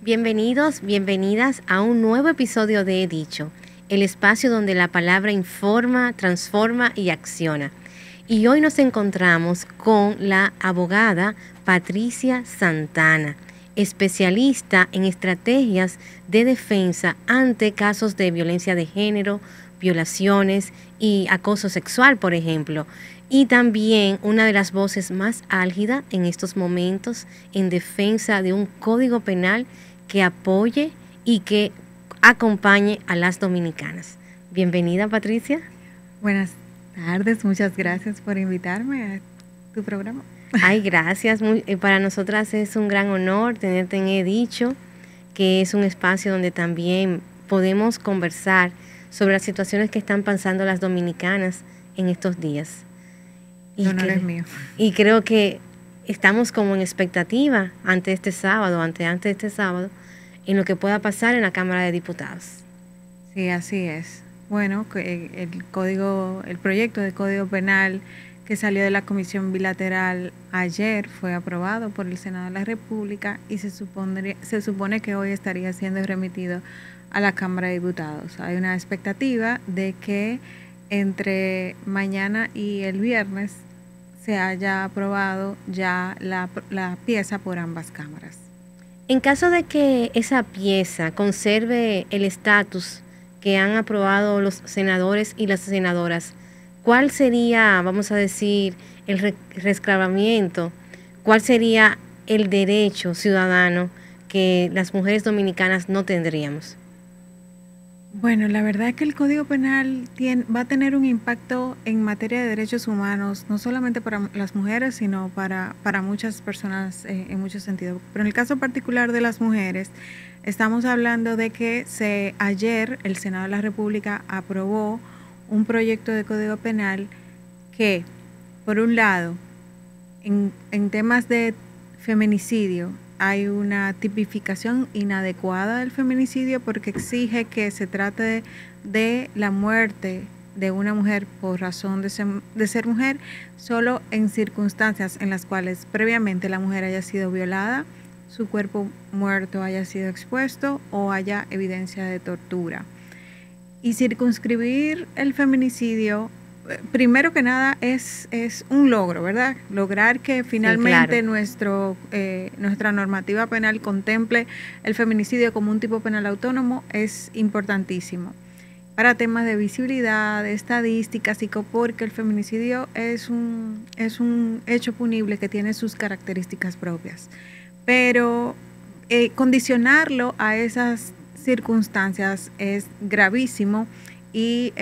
Bienvenidos, bienvenidas a un nuevo episodio de He Dicho, el espacio donde la palabra informa, transforma y acciona. Y hoy nos encontramos con la abogada Patricia Santana, especialista en estrategias de defensa ante casos de violencia de género, violaciones y acoso sexual, por ejemplo. Y también una de las voces más álgidas en estos momentos en defensa de un código penal que apoye y que acompañe a las dominicanas. Bienvenida, Patricia. Buenas tardes, muchas gracias por invitarme a tu programa. Ay, gracias. Para nosotras es un gran honor tenerte en He Dicho, que es un espacio donde también podemos conversar sobre las situaciones que están pasando las dominicanas en estos días. El honor es mío. Y creo que estamos como en expectativa ante este sábado, ante este sábado, en lo que pueda pasar en la Cámara de Diputados. Sí, así es. Bueno, el proyecto de Código Penal que salió de la Comisión Bilateral ayer fue aprobado por el Senado de la República y se supone que hoy estaría siendo remitido a la Cámara de Diputados. Hay una expectativa de que entre mañana y el viernes se haya aprobado ya la pieza por ambas cámaras. En caso de que esa pieza conserve el estatus que han aprobado los senadores y las senadoras, ¿cuál sería, vamos a decir, el rescabamiento? ¿Cuál sería el derecho ciudadano que las mujeres dominicanas no tendríamos? Bueno, la verdad es que el Código Penal va a tener un impacto en materia de derechos humanos, no solamente para las mujeres, sino para muchas personas en muchos sentidos. Pero en el caso particular de las mujeres, estamos hablando de que ayer el Senado de la República aprobó un proyecto de Código Penal que, por un lado, en temas de feminicidio, hay una tipificación inadecuada del feminicidio porque exige que se trate de la muerte de una mujer por razón de ser mujer solo en circunstancias en las cuales previamente la mujer haya sido violada, su cuerpo muerto haya sido expuesto o haya evidencia de tortura. Y circunscribir el feminicidio, primero que nada, es un logro, ¿verdad? Lograr que finalmente sí, claro, nuestra normativa penal contemple el feminicidio como un tipo penal autónomo es importantísimo. Para temas de visibilidad, de estadísticas, porque el feminicidio es un hecho punible que tiene sus características propias. Pero condicionarlo a esas circunstancias es gravísimo y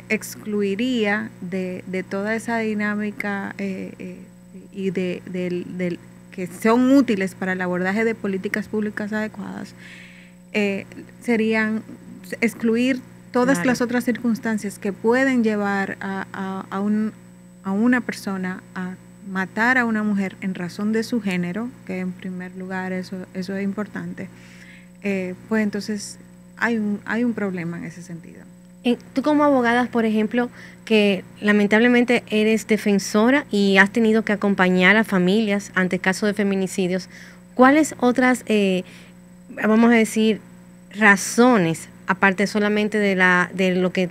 excluiría de toda esa dinámica y que son útiles para el abordaje de políticas públicas adecuadas, serían excluir todas las otras circunstancias que pueden llevar a una persona a matar a una mujer en razón de su género, que en primer lugar eso es importante, pues entonces hay un problema en ese sentido. Tú como abogada, por ejemplo, que lamentablemente eres defensora y has tenido que acompañar a familias ante casos de feminicidios, ¿cuáles otras, vamos a decir, razones, aparte solamente de lo que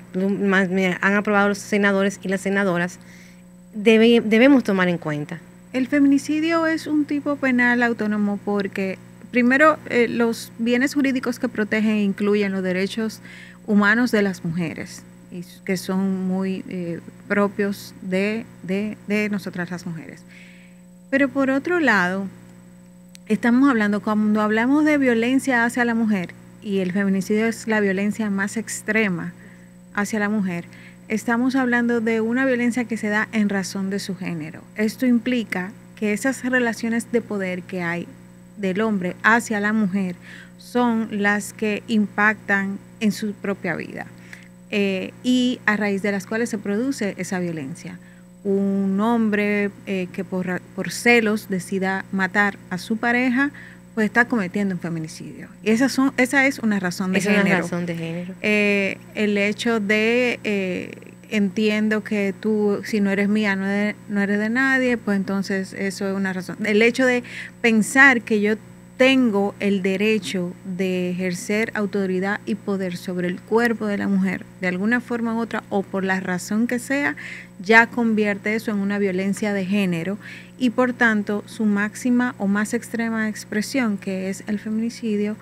han aprobado los senadores y las senadoras, debemos tomar en cuenta? El feminicidio es un tipo penal autónomo porque, primero, los bienes jurídicos que protegen incluyen los derechos humanos de las mujeres, y que son muy propios de nosotras las mujeres. Pero por otro lado, cuando hablamos de violencia hacia la mujer, y el feminicidio es la violencia más extrema hacia la mujer, estamos hablando de una violencia que se da en razón de su género. Esto implica que esas relaciones de poder que hay del hombre hacia la mujer son las que impactan en su propia vida y a raíz de las cuales se produce esa violencia. Un hombre que por celos decida matar a su pareja, pues está cometiendo un feminicidio. Y esa es una razón de género. Es una razón de género. El hecho de entiendo que tú, si no eres mía, no eres de nadie, pues entonces eso es una razón. El hecho de pensar que yo tengo el derecho de ejercer autoridad y poder sobre el cuerpo de la mujer, de alguna forma u otra, o por la razón que sea, ya convierte eso en una violencia de género y por tanto su máxima o más extrema expresión, que es el feminicidio,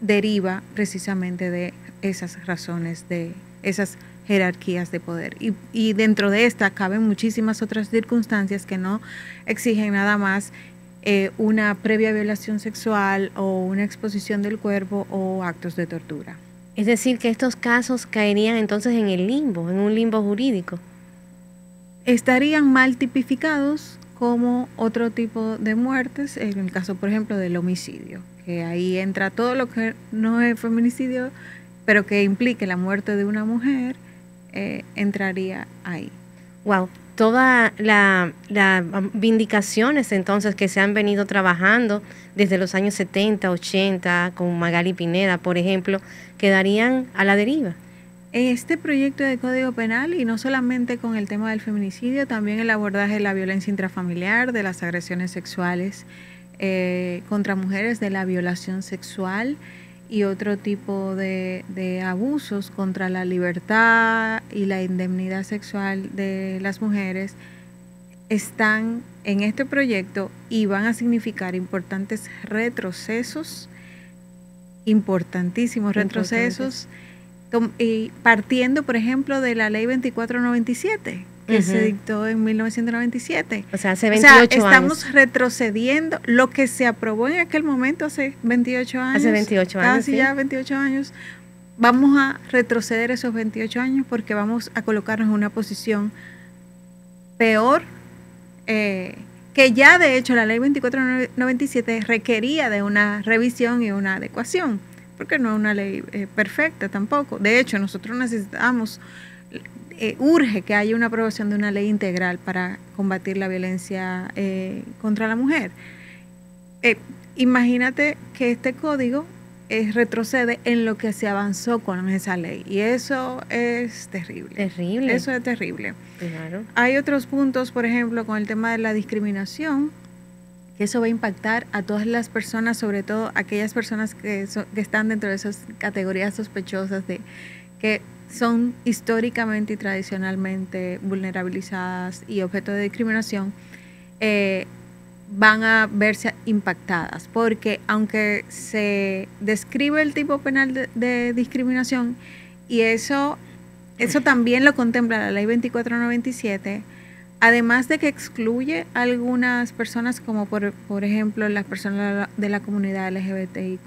deriva precisamente de esas razones, de esas jerarquías de poder. Y dentro de esta caben muchísimas otras circunstancias que no exigen nada más una previa violación sexual o una exposición del cuerpo o actos de tortura. Es decir, que estos casos caerían entonces en el limbo, en un limbo jurídico. Estarían mal tipificados como otro tipo de muertes, en el caso, por ejemplo, del homicidio, que ahí entra todo lo que no es feminicidio, pero que implique la muerte de una mujer, entraría ahí. Wow. Todas las vindicaciones entonces que se han venido trabajando desde los años 70, 80, con Magali Pineda, por ejemplo, quedarían a la deriva. Este proyecto de Código Penal, y no solamente con el tema del feminicidio, también el abordaje de la violencia intrafamiliar, de las agresiones sexuales contra mujeres, de la violación sexual y otro tipo de abusos contra la libertad y la indemnidad sexual de las mujeres, están en este proyecto y van a significar importantes retrocesos, importantísimos retrocesos, y partiendo, por ejemplo, de la ley 2497, que se dictó en 1997. O sea, hace 28 años. Estamos retrocediendo lo que se aprobó en aquel momento hace 28 años. Hace 28 años, casi ya 28 años. Vamos a retroceder esos 28 años porque vamos a colocarnos en una posición peor, que ya de hecho la ley 2497 requería de una revisión y una adecuación, porque no es una ley perfecta tampoco. De hecho, nosotros necesitamos... urge que haya una aprobación de una ley integral para combatir la violencia contra la mujer. Imagínate que este código retrocede en lo que se avanzó con esa ley y eso es terrible. Terrible. Eso es terrible. Claro. Hay otros puntos, por ejemplo, con el tema de la discriminación, que eso va a impactar a todas las personas, sobre todo aquellas personas que están dentro de esas categorías sospechosas de que son históricamente y tradicionalmente vulnerabilizadas y objeto de discriminación, van a verse impactadas, porque aunque se describe el tipo penal de discriminación, y eso también lo contempla la ley 2497, además de que excluye a algunas personas, como por ejemplo las personas de la comunidad LGBTIQ,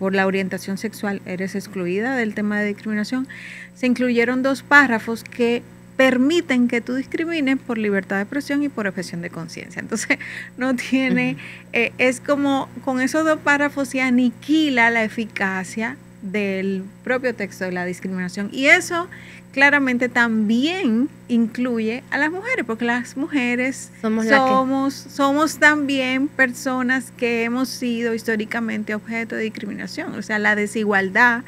por la orientación sexual eres excluida del tema de discriminación, se incluyeron 2 párrafos que permiten que tú discrimines por libertad de expresión y por objeción de conciencia. Entonces, no tiene, es como con esos 2 párrafos se aniquila la eficacia del propio texto de la discriminación. Y eso claramente también incluye a las mujeres, porque las mujeres somos también personas que hemos sido históricamente objeto de discriminación. O sea, la desigualdad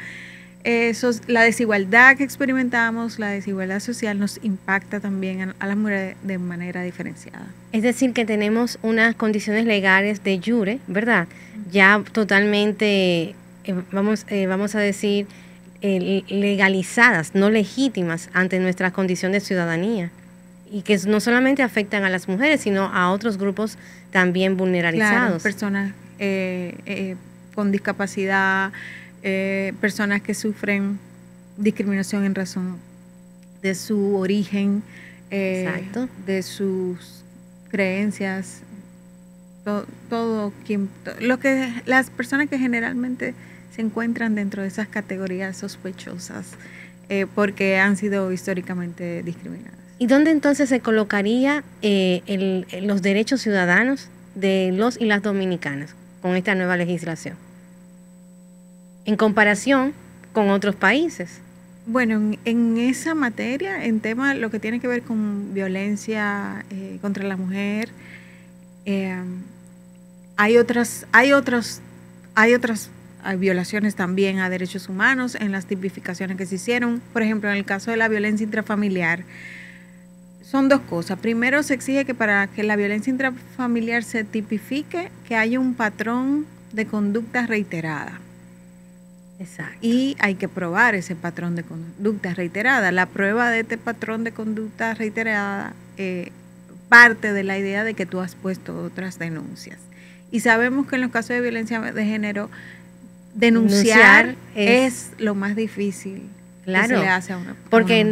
que experimentamos, la desigualdad social nos impacta también a las mujeres de manera diferenciada. Es decir, que tenemos unas condiciones legales de jure, ¿verdad? Ya totalmente, vamos a decir, legalizadas, no legítimas ante nuestra condición de ciudadanía, y que no solamente afectan a las mujeres, sino a otros grupos también vulnerabilizados. Claro, personas con discapacidad, personas que sufren discriminación en razón de su origen, de sus creencias, las personas que generalmente se encuentran dentro de esas categorías sospechosas porque han sido históricamente discriminadas. ¿Y dónde entonces se colocaría los derechos ciudadanos de los y las dominicanas con esta nueva legislación en comparación con otros países? Bueno, en esa materia, en tema lo que tiene que ver con violencia contra la mujer, hay otras violaciones también a derechos humanos en las tipificaciones que se hicieron. Por ejemplo, en el caso de la violencia intrafamiliar, Son dos cosas. Primero, se exige que para que la violencia intrafamiliar se tipifique, que haya un patrón de conducta reiterada. Exacto. Y hay que probar ese patrón de conducta reiterada. La prueba de este patrón de conducta reiterada parte de la idea de que tú has puesto otras denuncias. Y sabemos que en los casos de violencia de género, denunciar es lo más difícil. Claro, que se le hace a una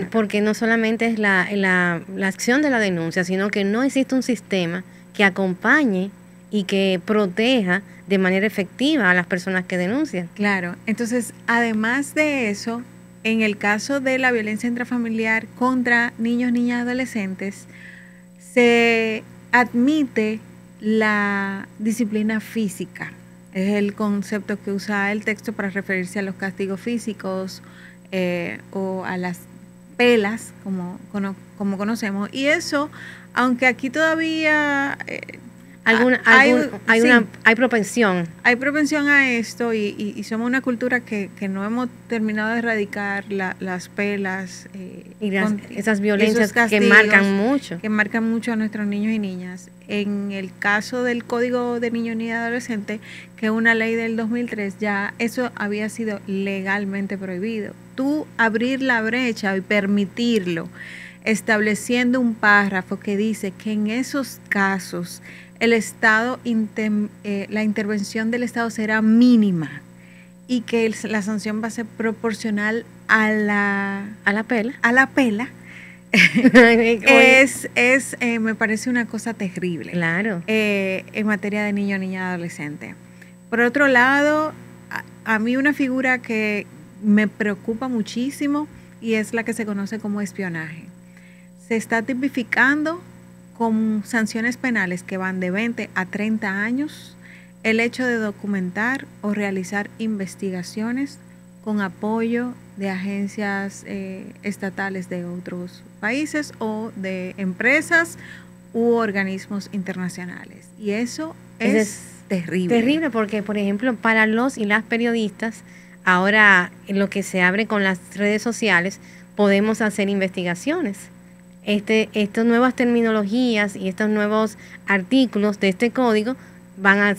porque no solamente es la acción de la denuncia, sino que no existe un sistema que acompañe y que proteja de manera efectiva a las personas que denuncian. Claro, entonces además de eso, en el caso de la violencia intrafamiliar contra niños, niñas, adolescentes, se admite la disciplina física. Es el concepto que usa el texto para referirse a los castigos físicos o a las pelas, como conocemos. Y eso, aunque aquí todavía hay propensión. Hay propensión a esto y somos una cultura que no hemos terminado de erradicar las pelas y esas violencias que marcan mucho. Que marcan mucho a nuestros niños y niñas. En el caso del Código de Niño, Niña y Adolescente, que es una ley del 2003, ya eso había sido legalmente prohibido. Tú abrir la brecha y permitirlo, estableciendo un párrafo que dice que en esos casos el Estado, la intervención del Estado será mínima y que la sanción va a ser proporcional a la pela. Me parece una cosa terrible. Claro. En materia de niño, niña, adolescente. Por otro lado, a mí una figura que me preocupa muchísimo y es la que se conoce como espionaje. Se está tipificando con sanciones penales que van de 20 a 30 años el hecho de documentar o realizar investigaciones con apoyo de agencias estatales de otros países o de empresas u organismos internacionales. Y eso es terrible. Terrible porque, por ejemplo, para los y las periodistas, ahora en lo que se abre con las redes sociales, podemos hacer investigaciones. Estas nuevas terminologías y estos nuevos artículos de este código van a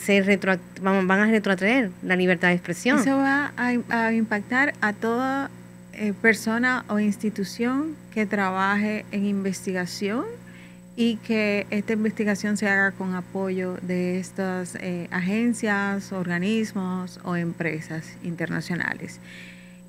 retrotraer la libertad de expresión. Eso va a impactar a toda persona o institución que trabaje en investigación y que esta investigación se haga con apoyo de estas agencias, organismos o empresas internacionales.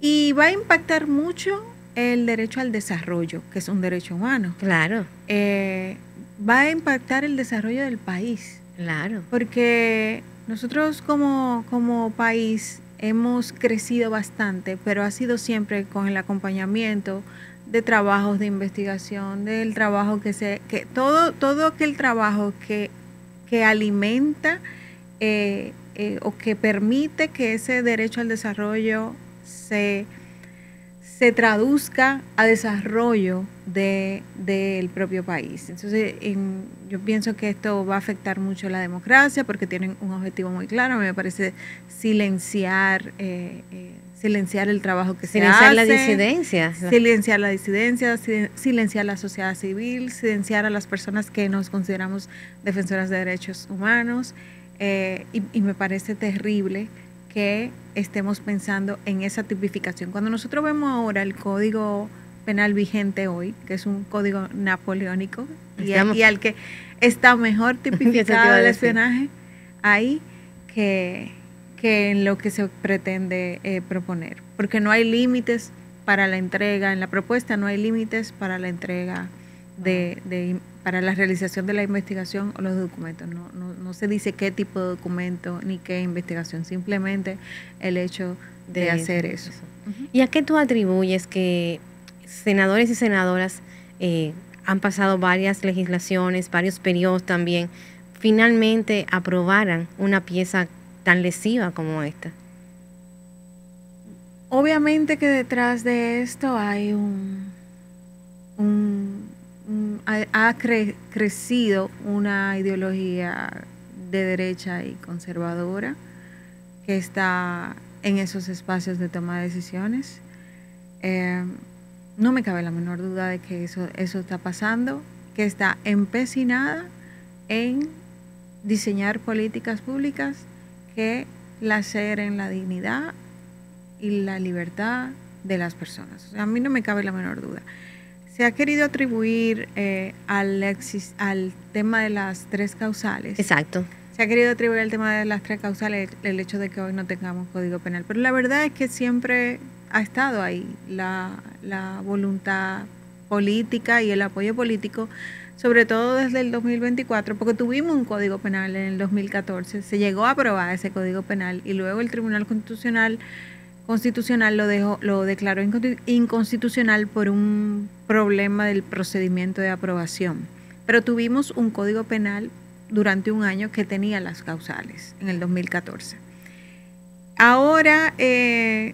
Y va a impactar mucho el derecho al desarrollo, que es un derecho humano. Claro. Va a impactar el desarrollo del país. Claro. Porque nosotros como país hemos crecido bastante, pero ha sido siempre con el acompañamiento de trabajos de investigación, del trabajo todo aquel trabajo que alimenta o que permite que ese derecho al desarrollo se traduzca a desarrollo del propio país. Entonces, yo pienso que esto va a afectar mucho la democracia porque tienen un objetivo muy claro. A mí me parece silenciar el trabajo que se hace. Silenciar la disidencia. Silenciar la disidencia, silenciar la sociedad civil, silenciar a las personas que nos consideramos defensoras de derechos humanos. Y me parece terrible que estemos pensando en esa tipificación. Cuando nosotros vemos ahora el Código Penal vigente hoy, que es un código napoleónico, y al que está mejor tipificado el espionaje ahí que en lo que se pretende proponer. Porque no hay límites para la entrega, en la propuesta no hay límites para la entrega para la realización de la investigación o los documentos. No se dice qué tipo de documento ni qué investigación, simplemente el hecho de hacer eso. ¿Y a qué tú atribuyes que senadores y senadoras han pasado varias legislaciones, varios periodos también, finalmente aprobaran una pieza tan lesiva como esta? Obviamente que detrás de esto hay ha crecido una ideología de derecha y conservadora que está en esos espacios de toma de decisiones. No me cabe la menor duda de que eso está pasando. que está empecinada en diseñar políticas públicas que laceren la dignidad y la libertad de las personas. O sea, a mí no me cabe la menor duda. Se ha querido atribuir al tema de las 3 causales. Exacto. Se ha querido atribuir al tema de las 3 causales el hecho de que hoy no tengamos código penal. Pero la verdad es que siempre ha estado ahí la voluntad política y el apoyo político, sobre todo desde el 2024, porque tuvimos un código penal en el 2014, se llegó a aprobar ese código penal y luego el Tribunal Constitucional lo declaró inconstitucional por un problema del procedimiento de aprobación. Pero tuvimos un código penal durante un año que tenía las causales en el 2014. Ahora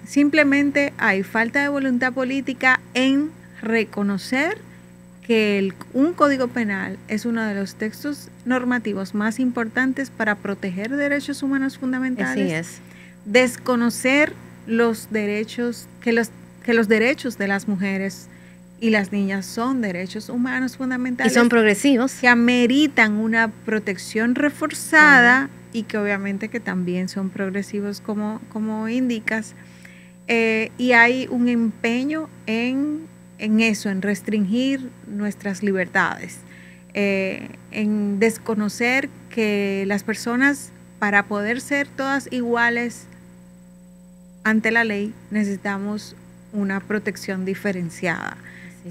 simplemente hay falta de voluntad política en reconocer que un código penal es uno de los textos normativos más importantes para proteger derechos humanos fundamentales. Así es. Desconocer los derechos, que los derechos de las mujeres y las niñas son derechos humanos fundamentales. Y son progresivos. Que ameritan una protección reforzada y que obviamente que también son progresivos como indicas. Y hay un empeño en eso, en restringir nuestras libertades, en desconocer que las personas, para poder ser todas iguales ante la ley, necesitamos una protección diferenciada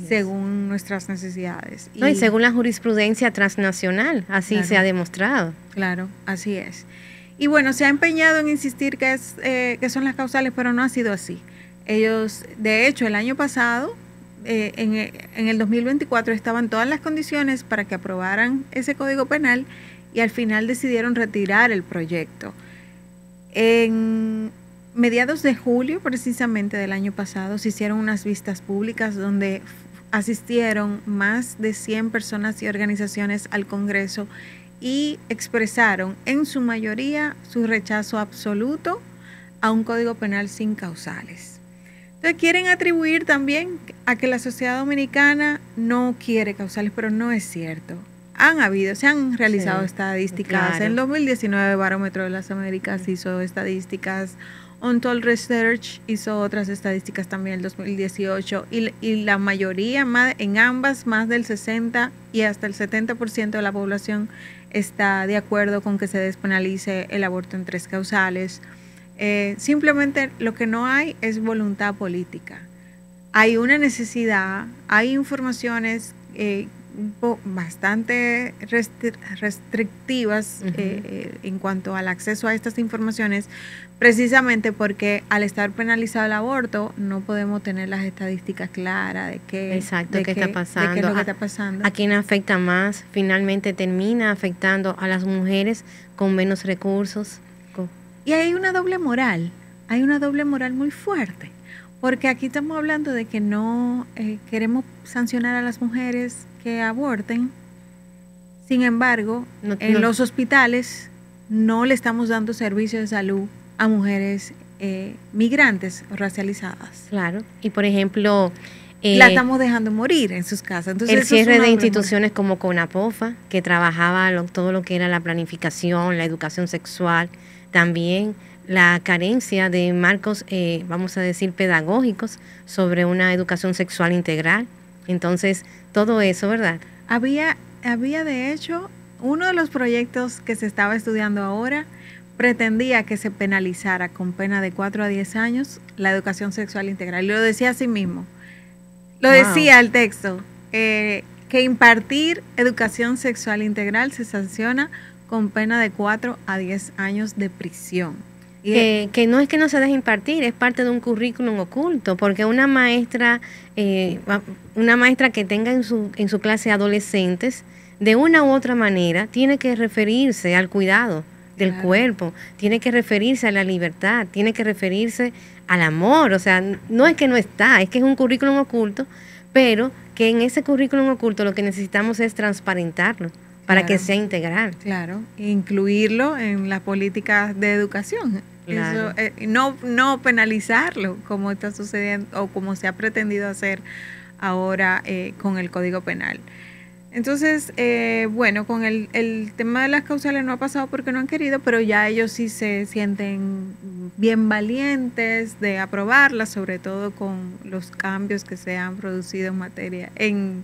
según nuestras necesidades. No, y según la jurisprudencia transnacional, así se ha demostrado. Claro, así es. Y bueno, se ha empeñado en insistir que son las causales, pero no ha sido así. Ellos, de hecho, el año pasado, en el 2024, estaban todas las condiciones para que aprobaran ese código penal y al final decidieron retirar el proyecto. En mediados de julio, precisamente del año pasado, se hicieron unas vistas públicas donde asistieron más de 100 personas y organizaciones al Congreso y expresaron en su mayoría su rechazo absoluto a un código penal sin causales. Entonces quieren atribuir también a que la sociedad dominicana no quiere causales, pero no es cierto. Se han realizado estadísticas. Claro. En el 2019, Barómetro de las Américas hizo estadísticas. Untold Research hizo otras estadísticas también en el 2018 y la mayoría, en ambas, más del 60 y hasta el 70% de la población está de acuerdo con que se despenalice el aborto en 3 causales. Simplemente lo que no hay es voluntad política. Hay una necesidad, hay informaciones bastante restrictivas en cuanto al acceso a estas informaciones, precisamente porque al estar penalizado el aborto no podemos tener las estadísticas claras de qué está pasando, de qué es lo que está pasando. A quién afecta más, finalmente termina afectando a las mujeres con menos recursos. Y hay una doble moral muy fuerte, porque aquí estamos hablando de que no queremos sancionar a las mujeres que aborten. Sin embargo, en los hospitales no le estamos dando servicios de salud a mujeres migrantes o racializadas. Claro, y por ejemplo, la estamos dejando morir en sus casas. Entonces, el cierre de instituciones como CONAPOFA, que trabajaba todo lo que era la planificación, la educación sexual, también la carencia de marcos, vamos a decir, pedagógicos sobre una educación sexual integral. Entonces, todo eso, ¿verdad? Había de hecho, uno de los proyectos que se estaba estudiando ahora pretendía que se penalizara con pena de 4 a 10 años la educación sexual integral. Y lo decía así mismo. Lo decía el texto, que impartir educación sexual integral se sanciona con pena de 4 a 10 años de prisión. Que no es que no se deje impartir, es parte de un currículum oculto, porque una maestra que tenga en su clase adolescentes, de una u otra manera, tiene que referirse al cuidado del cuerpo, tiene que referirse a la libertad, tiene que referirse al amor. O sea, no es que no está, es que es un currículum oculto, pero que en ese currículum oculto lo que necesitamos es transparentarlo para que sea integral. Claro, incluirlo en las políticas de educación. Claro. Eso, no penalizarlo como está sucediendo o como se ha pretendido hacer ahora con el Código Penal. Entonces, bueno, con el tema de las causales no ha pasado porque no han querido, pero ya ellos sí se sienten bien valientes de aprobarlas, sobre todo con los cambios que se han producido en materia, en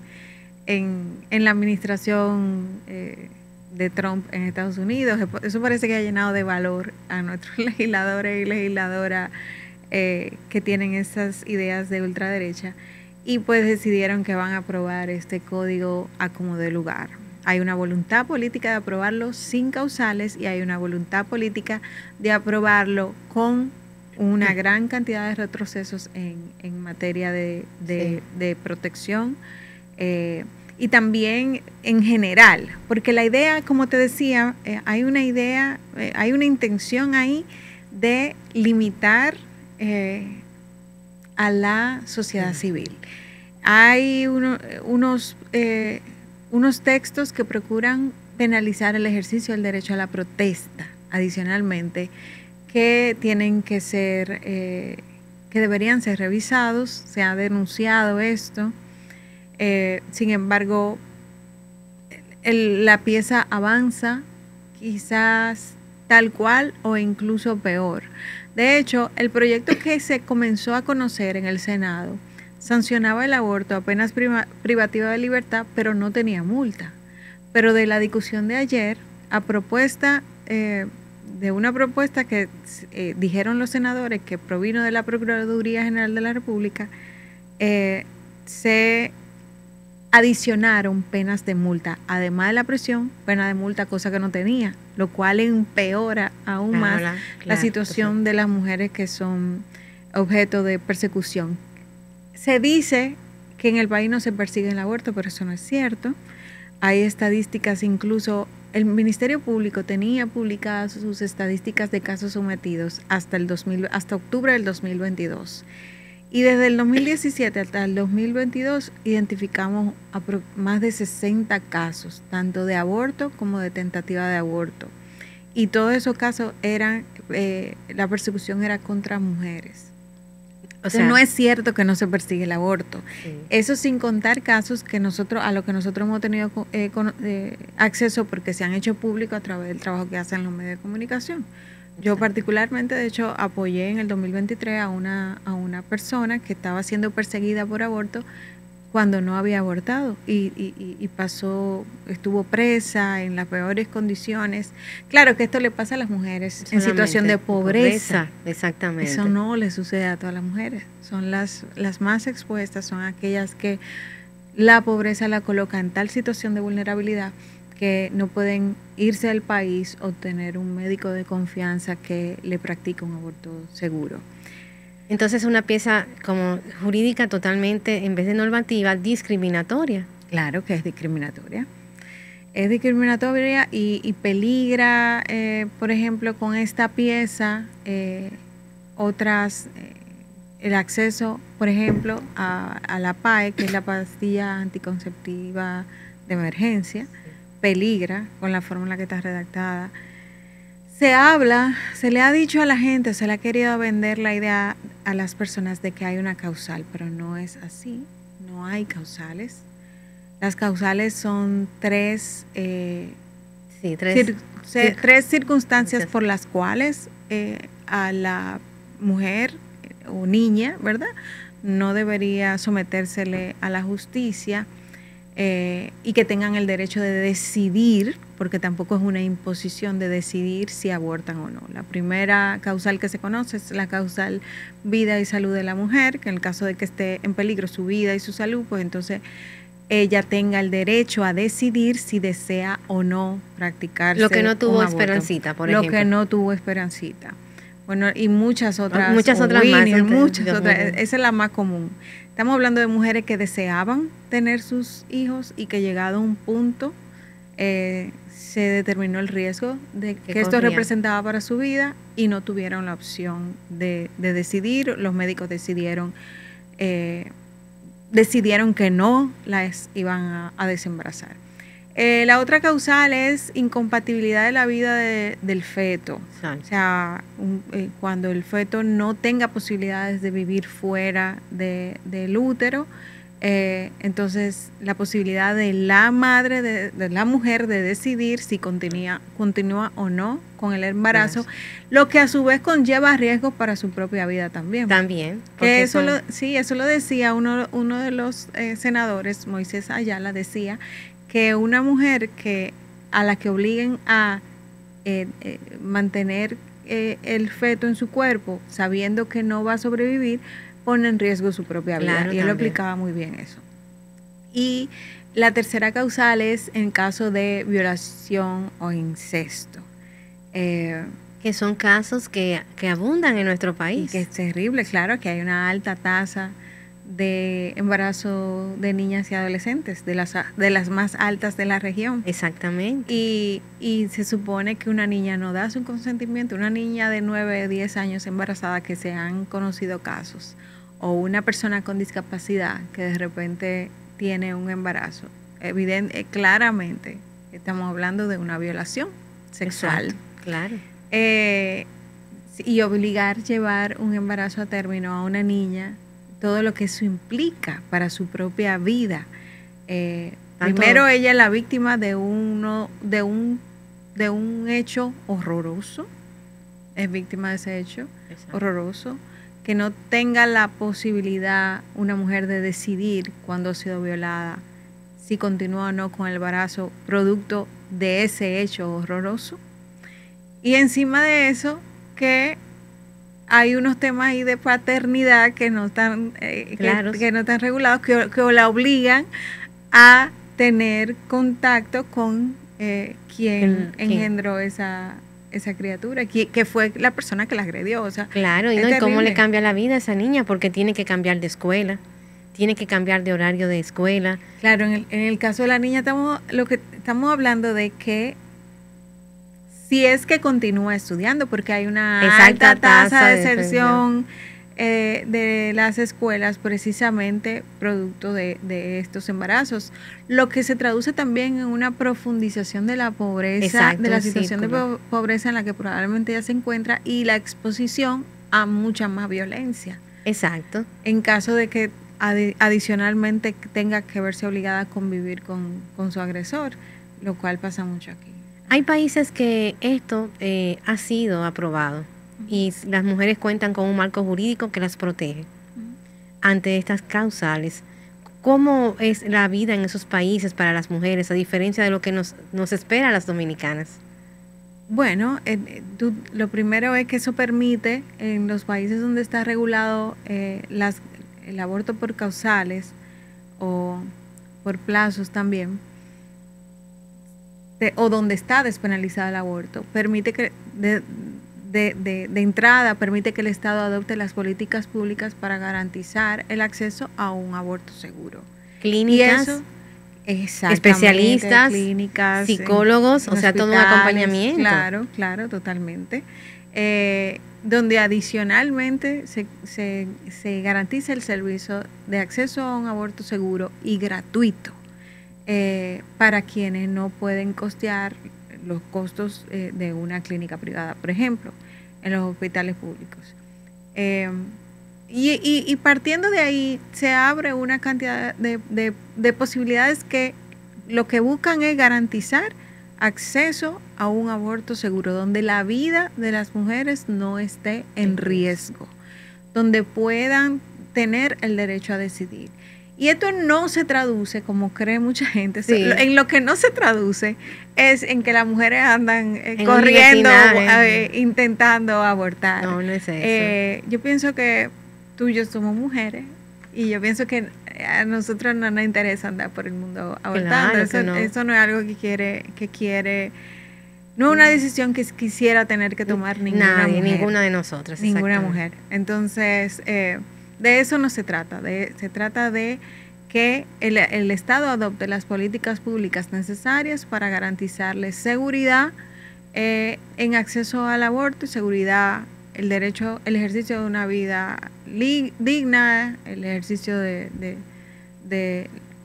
la administración de Trump en Estados Unidos. Eso parece que ha llenado de valor a nuestros legisladores y legisladoras que tienen esas ideas de ultraderecha. Y pues decidieron que van a aprobar este código a como dé lugar. Hay una voluntad política de aprobarlo sin causales y hay una voluntad política de aprobarlo con una gran cantidad de retrocesos en materia de protección y también en general, porque la idea, como te decía, hay una idea, hay una intención ahí de limitar a la sociedad civil. Hay unos textos que procuran penalizar el ejercicio del derecho a la protesta, adicionalmente, que tienen que ser, que deberían ser revisados. Se ha denunciado esto. Sin embargo, la pieza avanza quizás tal cual o incluso peor. De hecho, el proyecto que se comenzó a conocer en el Senado sancionaba el aborto apenas privativa de libertad, pero no tenía multa. Pero de la discusión de ayer, a propuesta de una propuesta que dijeron los senadores que provino de la Procuraduría General de la República, se adicionaron penas de multa, además de la prisión, pena de multa, cosa que no tenía, lo cual empeora aún más la situación de las mujeres que son objeto de persecución. Se dice que en el país no se persigue el aborto, pero eso no es cierto. Hay estadísticas, incluso el Ministerio Público tenía publicadas sus estadísticas de casos sometidos hasta octubre del 2022. Y desde el 2017 hasta el 2022 identificamos más de 60 casos, tanto de aborto como de tentativa de aborto. Y todos esos casos eran, la persecución era contra mujeres. O sea, no es cierto que no se persigue el aborto. Sí. Eso sin contar casos que a los que nosotros hemos tenido acceso porque se han hecho públicos a través del trabajo que hacen los medios de comunicación. Yo particularmente, de hecho, apoyé en el 2023 a una persona que estaba siendo perseguida por aborto cuando no había abortado y estuvo presa en las peores condiciones. Claro que esto le pasa a las mujeres solamente en situación de pobreza. Exactamente. Eso no le sucede a todas las mujeres. Son las más expuestas, son aquellas que la pobreza la coloca en tal situación de vulnerabilidad que no pueden irse del país o tener un médico de confianza que le practique un aborto seguro. Entonces una pieza como jurídica totalmente, en vez de normativa, discriminatoria. Claro que es discriminatoria. Es discriminatoria y peligra, por ejemplo, con esta pieza, el acceso, por ejemplo, a la PAE, que es la pastilla anticonceptiva de emergencia. Peligra con la forma en la que está redactada. Se le ha dicho a la gente, se le ha querido vender la idea a las personas de que hay una causal, pero no es así, no hay causales. Las causales son tres circunstancias por las cuales a la mujer o niña, ¿verdad?, no debería sometérsele a la justicia. Y que tengan el derecho de decidir, porque tampoco es una imposición de decidir si abortan o no. La primera causal que se conoce es la causal vida y salud de la mujer, que en el caso de que esté en peligro su vida y su salud, pues entonces ella tenga el derecho a decidir si desea o no practicarse. Lo que no tuvo Esperancita, por ejemplo. Lo que no tuvo Esperancita. Bueno, y muchas otras. Muchas otras Winnie, más. Muchas otras. Esa es la más común. Estamos hablando de mujeres que deseaban tener sus hijos y que llegado a un punto se determinó el riesgo de que esto representaba para su vida y no tuvieron la opción de decidir. Los médicos decidieron que no las iban a desembarazar. La otra causal es incompatibilidad de la vida del feto. O sea, cuando el feto no tenga posibilidades de vivir fuera del útero Entonces, la posibilidad de la madre, de la mujer, de decidir si continúa o no con el embarazo, lo que a su vez conlleva riesgos para su propia vida también. También. Que eso lo decía uno de los senadores, Moisés Ayala, decía que una mujer a la que obliguen a mantener el feto en su cuerpo, sabiendo que no va a sobrevivir, pone en riesgo su propia vida. Claro, y él lo explicaba muy bien eso. Y la tercera causal es en caso de violación o incesto. Que son casos que abundan en nuestro país. Y que es terrible, claro, que hay una alta tasa de embarazo de niñas y adolescentes, de las más altas de la región. Exactamente. Y se supone que una niña no da su consentimiento, una niña de 9, 10 años embarazada, que se han conocido casos, o una persona con discapacidad que de repente tiene un embarazo, claramente estamos hablando de una violación sexual. Exacto, claro. Y obligar a llevar un embarazo a término a una niña, todo lo que eso implica para su propia vida. Primero, ella es la víctima de un hecho horroroso, es víctima de ese hecho horroroso, que no tenga la posibilidad una mujer de decidir cuando ha sido violada, si continúa o no con el embarazo producto de ese hecho horroroso. Y encima de eso, que hay unos temas ahí de paternidad que no están, que no están regulados, que la obligan a tener contacto con quien engendró esa criatura, que fue la persona que la agredió. O sea, claro, y cómo le cambia la vida a esa niña, porque tiene que cambiar de escuela, tiene que cambiar de horario de escuela. Claro, en el caso de la niña estamos hablando de que si es que continúa estudiando, porque hay una alta tasa de deserción de las escuelas precisamente producto de estos embarazos, lo que se traduce también en una profundización de la pobreza, de la situación de pobreza en la que probablemente ella se encuentra, y la exposición a mucha más violencia. Exacto. En caso de que adicionalmente tenga que verse obligada a convivir con su agresor, lo cual pasa mucho aquí. Hay países que esto ha sido aprobado y las mujeres cuentan con un marco jurídico que las protege ante estas causales. ¿Cómo es la vida en esos países para las mujeres, a diferencia de lo que nos espera a las dominicanas? Bueno, lo primero es que eso permite, en los países donde está regulado el aborto por causales o por plazos también, o donde está despenalizado el aborto, permite que de entrada permite que el Estado adopte las políticas públicas para garantizar el acceso a un aborto seguro. Clínicas, especialistas, clínicas, psicólogos, o sea, todo un acompañamiento. Claro, totalmente. Donde adicionalmente se garantiza el servicio de acceso a un aborto seguro y gratuito para quienes no pueden costear los costos de una clínica privada, por ejemplo, en los hospitales públicos. Y partiendo de ahí, se abre una cantidad de posibilidades que lo que buscan es garantizar acceso a un aborto seguro, donde la vida de las mujeres no esté en riesgo, donde puedan tener el derecho a decidir. Y esto no se traduce, como cree mucha gente, en lo que no se traduce es en que las mujeres andan corriendo, intentando abortar. No es eso. Yo pienso que tú y yo somos mujeres, y yo pienso que a nosotros no nos interesa andar por el mundo abortando. Claro, eso no es algo que quiere, no es una decisión que quisiera tener que tomar ninguna mujer. Ninguna de nosotras. Ninguna mujer. Entonces, de eso no se trata. Se trata de que el Estado adopte las políticas públicas necesarias para garantizarle seguridad en acceso al aborto y seguridad, el derecho, el ejercicio de una vida digna, el ejercicio de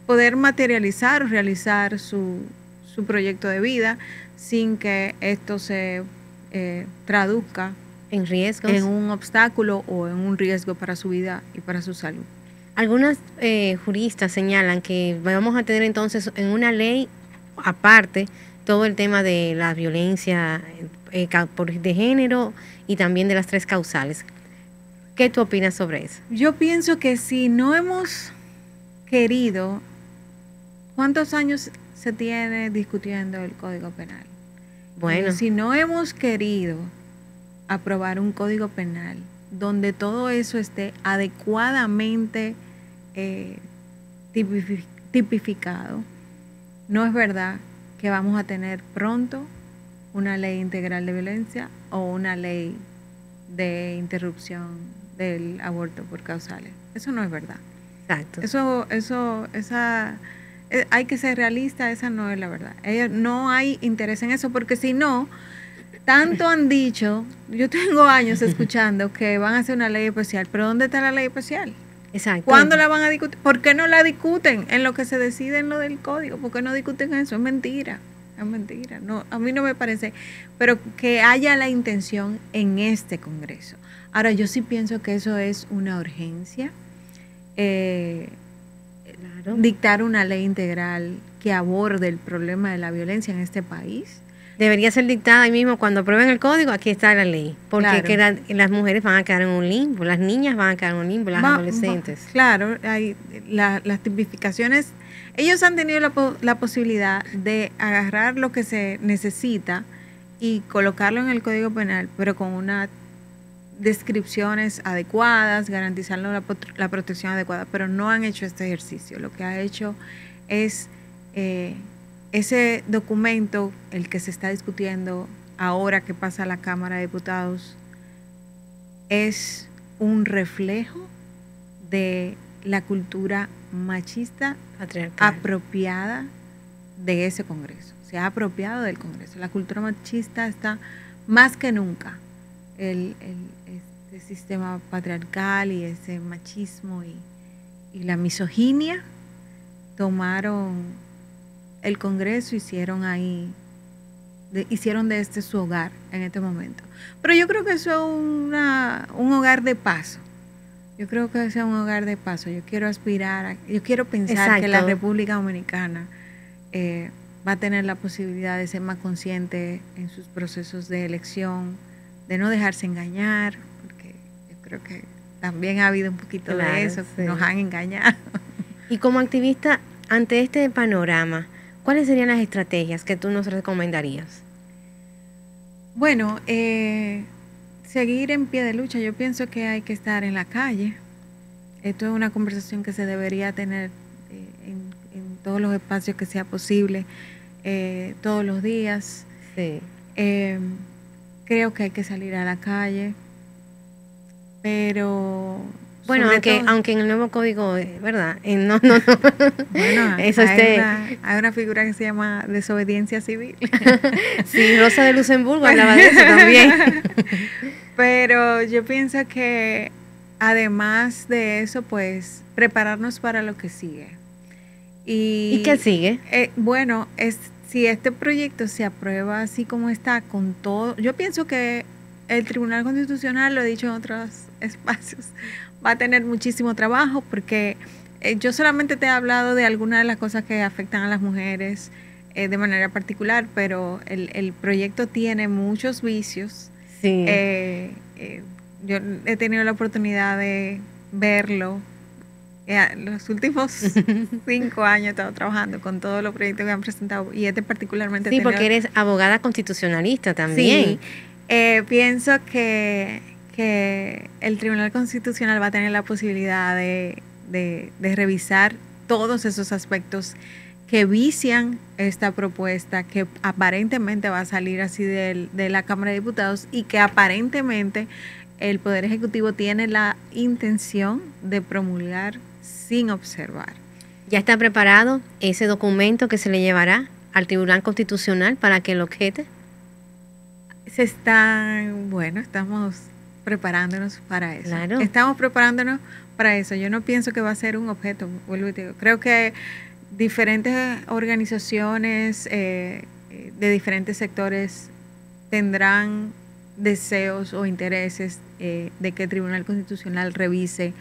poder materializar o realizar su proyecto de vida sin que esto se traduzca en riesgos, en un obstáculo o en un riesgo para su vida y para su salud. Algunas juristas señalan que vamos a tener entonces en una ley aparte todo el tema de la violencia de género y también de las 3 causales. ¿Qué tú opinas sobre eso? Yo pienso que si no hemos querido, ¿cuántos años se tiene discutiendo el Código Penal? Bueno, si no hemos querido aprobar un Código Penal donde todo eso esté adecuadamente tipificado, no es verdad que vamos a tener pronto una ley integral de violencia o una ley de interrupción del aborto por causales. Eso no es verdad. exacto. Hay que ser realista, esa no es la verdad. No hay interés en eso, porque si no, tanto han dicho, yo tengo años escuchando que van a hacer una ley especial, pero ¿dónde está la ley especial? Exacto. ¿Cuándo la van a discutir? ¿Por qué no la discuten en lo que se decide en lo del código? ¿Por qué no discuten eso? Es mentira. Es mentira. No, a mí no me parece, pero que haya la intención en este Congreso. Ahora, yo sí pienso que eso es una urgencia. Claro. Dictar una ley integral que aborde el problema de la violencia en este país. Debería ser dictada ahí mismo cuando aprueben el código, aquí está la ley. Porque Claro. las mujeres van a quedar en un limbo, las niñas van a quedar en un limbo, las adolescentes. Claro, hay las tipificaciones. Ellos han tenido la posibilidad de agarrar lo que se necesita y colocarlo en el Código Penal, pero con unas descripciones adecuadas, garantizando la protección adecuada, pero no han hecho este ejercicio. Lo que ha hecho es ese documento, el que se está discutiendo ahora que pasa a la Cámara de Diputados, es un reflejo de la cultura machista Patriarcal. apropiada de ese Congreso. Se ha apropiado del Congreso. La cultura machista está más que nunca. Este sistema patriarcal y ese machismo y la misoginia tomaron el Congreso, hicieron de este su hogar en este momento. Pero yo creo que eso es un hogar de paso. Yo creo que ese es un hogar de paso. Yo quiero pensar Exacto. que la República Dominicana va a tener la posibilidad de ser más consciente en sus procesos de elección, de no dejarse engañar, porque yo creo que también ha habido un poquito de eso, sí. Nos han engañado. Y como activista, ante este panorama, ¿cuáles serían las estrategias que tú nos recomendarías? Bueno, seguir en pie de lucha. Yo pienso que hay que estar en la calle. Esto es una conversación que se debería tener en todos los espacios que sea posible, todos los días. Sí. Creo que hay que salir a la calle, pero bueno, aunque en el nuevo código, ¿verdad? No. Bueno, eso hay una figura que se llama desobediencia civil. Sí, Rosa de Luxemburgo hablaba de eso también. Pero yo pienso que además de eso, pues prepararnos para lo que sigue. ¿Y qué sigue? Bueno, si este proyecto se aprueba así como está, con todo, yo pienso que el Tribunal Constitucional, lo he dicho en otros espacios, va a tener muchísimo trabajo, porque yo solamente te he hablado de algunas de las cosas que afectan a las mujeres de manera particular, pero el proyecto tiene muchos vicios. Sí. Yo he tenido la oportunidad de verlo. Los últimos 5 años he estado trabajando con todos los proyectos que han presentado, y particularmente. Sí, porque eres abogada constitucionalista también. Sí, pienso que el Tribunal Constitucional va a tener la posibilidad de revisar todos esos aspectos que vician esta propuesta, que aparentemente va a salir así de la Cámara de Diputados, y que aparentemente el Poder Ejecutivo tiene la intención de promulgar sin observar. ¿Ya está preparado ese documento que se le llevará al Tribunal Constitucional para que lo objete? Estamos preparándonos para eso. Claro. Estamos preparándonos para eso. Yo no pienso que va a ser un objeto, vuelvo y te digo. Creo que diferentes organizaciones de diferentes sectores tendrán deseos o intereses de que el Tribunal Constitucional revise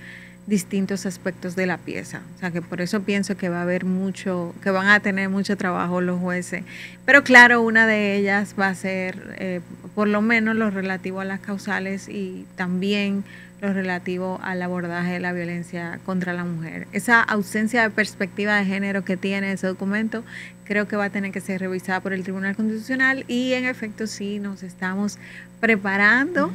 distintos aspectos de la pieza. O sea que por eso pienso que va a haber mucho, que van a tener mucho trabajo los jueces. Pero claro, una de ellas va a ser por lo menos lo relativo a las causales y también lo relativo al abordaje de la violencia contra la mujer. Esa ausencia de perspectiva de género que tiene ese documento creo que va a tener que ser revisada por el Tribunal Constitucional y en efecto sí nos estamos preparando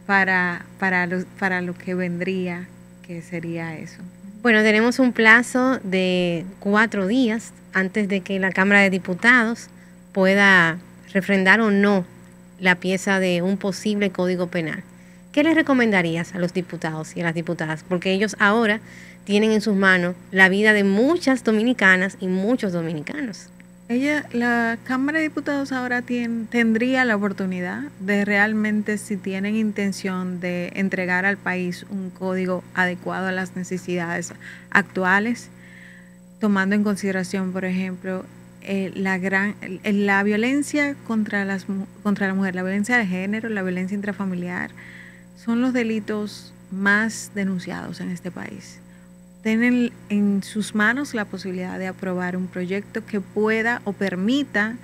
para lo que vendría, que sería eso. Bueno, tenemos un plazo de 4 días antes de que la Cámara de Diputados pueda refrendar o no la pieza de un posible código penal. ¿Qué les recomendarías a los diputados y a las diputadas? Porque ellos ahora tienen en sus manos la vida de muchas dominicanas y muchos dominicanos. La Cámara de Diputados ahora tendría la oportunidad de realmente, si tienen intención de entregar al país un código adecuado a las necesidades actuales, tomando en consideración, por ejemplo, la violencia contra la mujer, la violencia de género, la violencia intrafamiliar, son los delitos más denunciados en este país. Tienen en sus manos la posibilidad de aprobar un proyecto que pueda o permita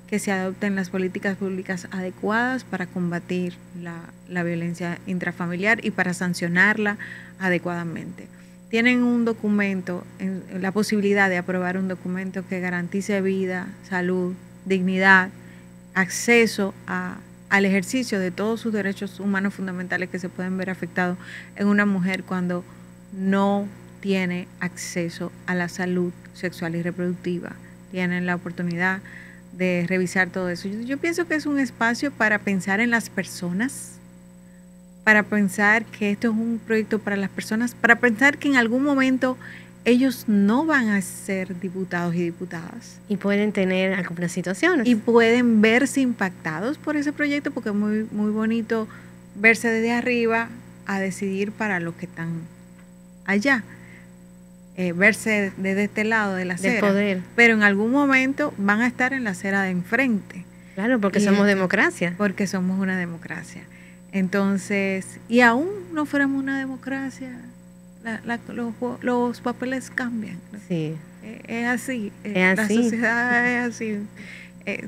que se adopten las políticas públicas adecuadas para combatir la violencia intrafamiliar y para sancionarla adecuadamente. Tienen un documento, la posibilidad de aprobar un documento que garantice vida, salud, dignidad, acceso al ejercicio de todos sus derechos humanos fundamentales que se pueden ver afectados en una mujer cuando no tiene acceso a la salud sexual y reproductiva. Tienen la oportunidad de revisar todo eso. Yo pienso que es un espacio para pensar en las personas, para pensar que esto es un proyecto para las personas, para pensar que en algún momento ellos no van a ser diputados y diputadas. Y pueden tener algunas situaciones. Y pueden verse impactados por ese proyecto, porque es muy, muy bonito verse desde arriba a decidir para los que están allá. Verse desde este lado de la acera, poder. Pero en algún momento van a estar en la acera de enfrente. Claro, porque somos democracia. Porque somos una democracia. Entonces, y aún no fuéramos una democracia, los papeles cambian. Sí. Es así. Es la así. sociedad es así.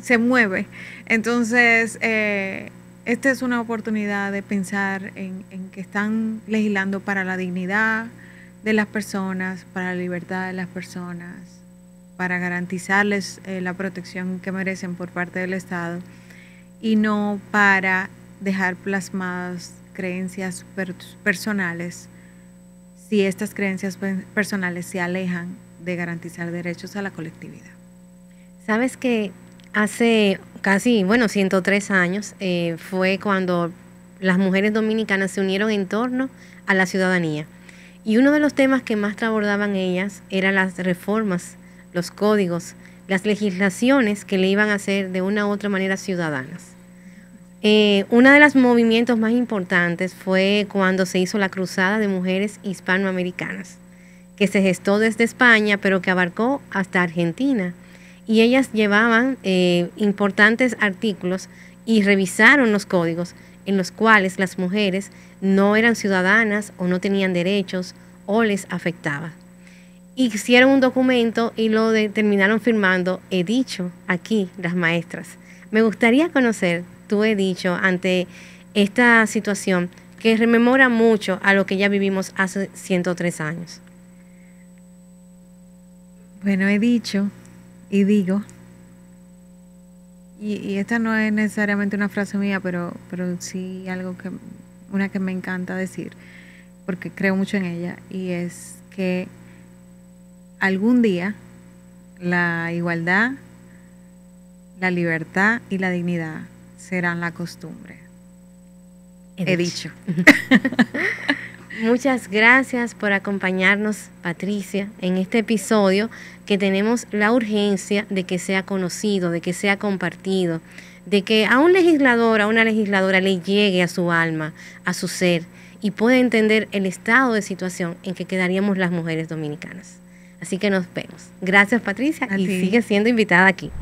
Se mueve. Entonces, esta es una oportunidad de pensar en que están legislando para la dignidad de las personas, para la libertad de las personas, para garantizarles la protección que merecen por parte del Estado y no para dejar plasmadas creencias personales si estas creencias personales se alejan de garantizar derechos a la colectividad. Sabes que hace casi, 103 años fue cuando las mujeres dominicanas se unieron en torno a la ciudadanía. Y uno de los temas que más abordaban ellas eran las reformas, los códigos, las legislaciones que le iban a hacer de una u otra manera ciudadanas. Uno de los movimientos más importantes fue cuando se hizo la Cruzada de Mujeres Hispanoamericanas, que se gestó desde España, pero que abarcó hasta Argentina. Y ellas llevaban importantes artículos y revisaron los códigos en los cuales las mujeres no eran ciudadanas o no tenían derechos o les afectaba. Hicieron un documento y lo terminaron firmando, he dicho aquí, las maestras. Me gustaría conocer, tú he dicho, ante esta situación que rememora mucho a lo que ya vivimos hace 103 años. Bueno, he dicho y digo, y esta no es necesariamente una frase mía, pero sí una que me encanta decir, porque creo mucho en ella, y es que algún día la igualdad, la libertad y la dignidad serán la costumbre. He dicho. Muchas gracias por acompañarnos, Patricia, en este episodio que tenemos la urgencia de que sea conocido, de que sea compartido, de que a un legislador, a una legisladora le llegue a su alma, a su ser y pueda entender el estado de situación en que quedaríamos las mujeres dominicanas. Así que nos vemos. Gracias, Patricia, y sigue siendo invitada aquí.